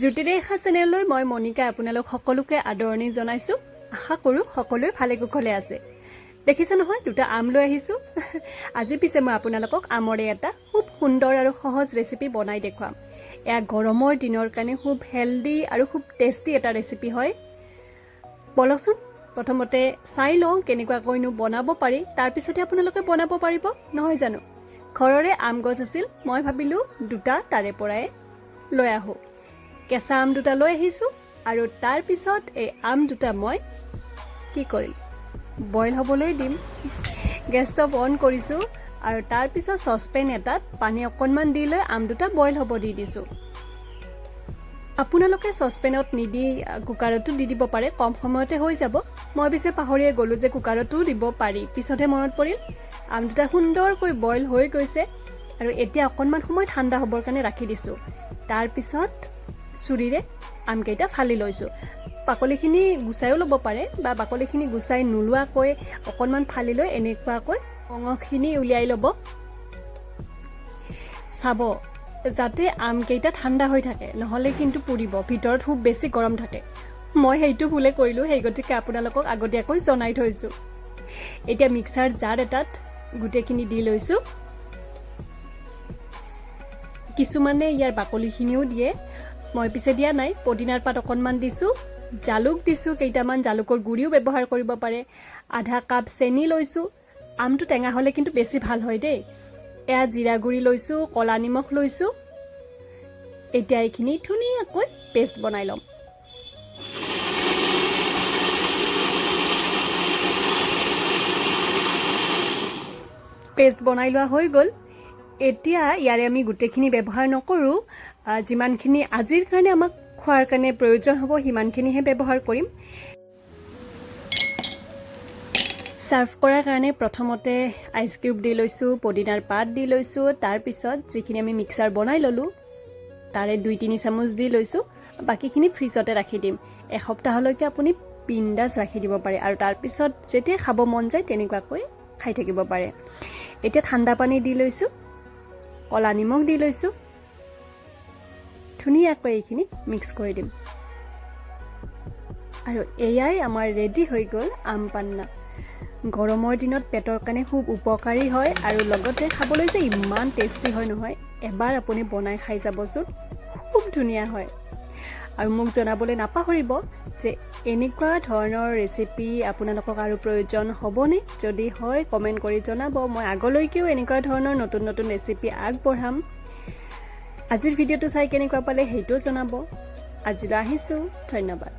জ্যোতিৰেখা চেনেললৈ মই মনিকা আপোনালোক সকলোকে আদৰণি জনাইছোঁ। আশা কৰোঁ সকলোৱে ভালে কুশলে আছে। দেখিছে নহয় দুটা আম লৈ আহিছোঁ। আজি পিছে মই আপোনালোকক আমৰে এটা খুব সুন্দৰ আৰু সহজ ৰেচিপি বনাই দেখুৱাম। এয়া গৰমৰ দিনৰ কাৰণে খুব হেল্ডি আৰু খুব টেষ্টি এটা ৰেচিপি হয়। বলকচোন প্ৰথমতে চাই লওঁ কেনেকুৱাকৈনো বনাব পাৰি, তাৰপিছতে আপোনালোকে বনাব পাৰিব নহয় জানো। ঘৰৰে আম গছ আছিল, মই ভাবিলোঁ দুটা তাৰে পৰাই লৈ আহোঁ। কেঁচা আম দুটা লৈ আহিছোঁ আৰু তাৰপিছত এই আম দুটা মই কি কৰিম, বইল হ'বলৈ দিম। গেছ ষ্টভ অন কৰিছোঁ আৰু তাৰপিছত চচপেন এটাত পানী অকণমান দি লৈ আম দুটা বইল হ'ব দি দিছোঁ। আপোনালোকে চচপেনত নিদি কুকাৰতো দি দিব পাৰে, কম সময়তে হৈ যাব। মই পিছে পাহৰিয়ে গ'লোঁ যে কুকাৰতো দিব পাৰি, পিছতহে মনত পৰিল। আম দুটা সুন্দৰকৈ বইল হৈ গৈছে আৰু এতিয়া অকণমান সময় ঠাণ্ডা হ'বৰ কাৰণে ৰাখি দিছোঁ। তাৰপিছত চুৰিৰে আমকেইটা ফালি লৈছোঁ। বাকলিখিনি গুচাইও ল'ব পাৰে বা বাকলিখিনি গুচাই নোলোৱাকৈ অকণমান ফালি লৈ এনেকুৱাকৈ অঙখিনি উলিয়াই ল'ব। চাব যাতে আমকেইটা ঠাণ্ডা হৈ থাকে, নহ'লে কিন্তু পুৰিব, ভিতৰত খুব বেছি গৰম থাকে। মই সেইটো ভুলে কৰিলোঁ, সেই গতিকে আপোনালোকক আগতীয়াকৈ জনাই থৈছোঁ। এতিয়া মিক্সাৰ জাৰ এটাত গোটেইখিনি দি লৈছোঁ। কিছুমানে ইয়াৰ বাকলিখিনিও দিয়ে, মই পিছে দিয়া নাই। পদিনাৰ পাত অকণমান দিছোঁ, জালুক দিছোঁ কেইটামান, জালুকৰ গুড়িও ব্যৱহাৰ কৰিব পাৰে। আধা কাপ চেনি লৈছোঁ, আমটো টেঙা হ'লে কিন্তু বেছি ভাল হয় দেই। এয়া জিৰা গুড়ি লৈছোঁ, ক'লা নিমখ লৈছোঁ। এতিয়া এইখিনি ধুনীয়াকৈ পেষ্ট বনাই ল'ম। পেষ্ট বনাই লোৱা হৈ গ'ল। এতিয়া ইয়াৰে আমি গোটেইখিনি ব্যৱহাৰ নকৰোঁ, যিমানখিনি আজিৰ কাৰণে আমাক খোৱাৰ কাৰণে প্ৰয়োজন হ'ব সিমানখিনিহে ব্যৱহাৰ কৰিম। ছাৰ্ভ কৰাৰ কাৰণে প্ৰথমতে আইচ কিউব দি লৈছোঁ, পদিনাৰ পাত দি লৈছোঁ, তাৰপিছত যিখিনি আমি মিক্সাৰ বনাই ল'লোঁ তাৰে 2-3 চামুচ দি লৈছোঁ। বাকীখিনি ফ্ৰিজতে ৰাখি দিম। এসপ্তাহলৈকে আপুনি বিন্দাছ ৰাখি দিব পাৰে আৰু তাৰপিছত যেতিয়া খাব মন যায় তেনেকুৱাকৈ খাই থাকিব পাৰে। এতিয়া ঠাণ্ডা পানী দি লৈছোঁ, ক'লা নিমখ দি লৈছোঁ, ধুনীয়াকৈ এইখিনি মিক্স কৰি দিম। আৰু এয়াই আমাৰ ৰেডি হৈ গ'ল আম পান্না। গৰমৰ দিনত পেটৰ কাৰণে খুব উপকাৰী হয় আৰু লগতে খাবলৈ যে ইমান টেষ্টি হয় নহয়, এবাৰ আপুনি বনাই খাই যাবচোন, খুব ধুনীয়া হয়। আৰু মোক জনাবলৈ নাপাহৰিব যে এনেকুৱা ধৰণৰ ৰেচিপি আপোনালোকক আৰু প্ৰয়োজন হ'বনে? যদি হয় কমেণ্ট কৰি জনাব। মই আগলৈকেও এনেকুৱা ধৰণৰ নতুন নতুন ৰেচিপি আগবঢ়াম। আজিৰ ভিডিঅ'টো চাই কেনেকুৱা পালে সেইটোও জনাব। আজিলৈ আহিছোঁ, ধন্যবাদ।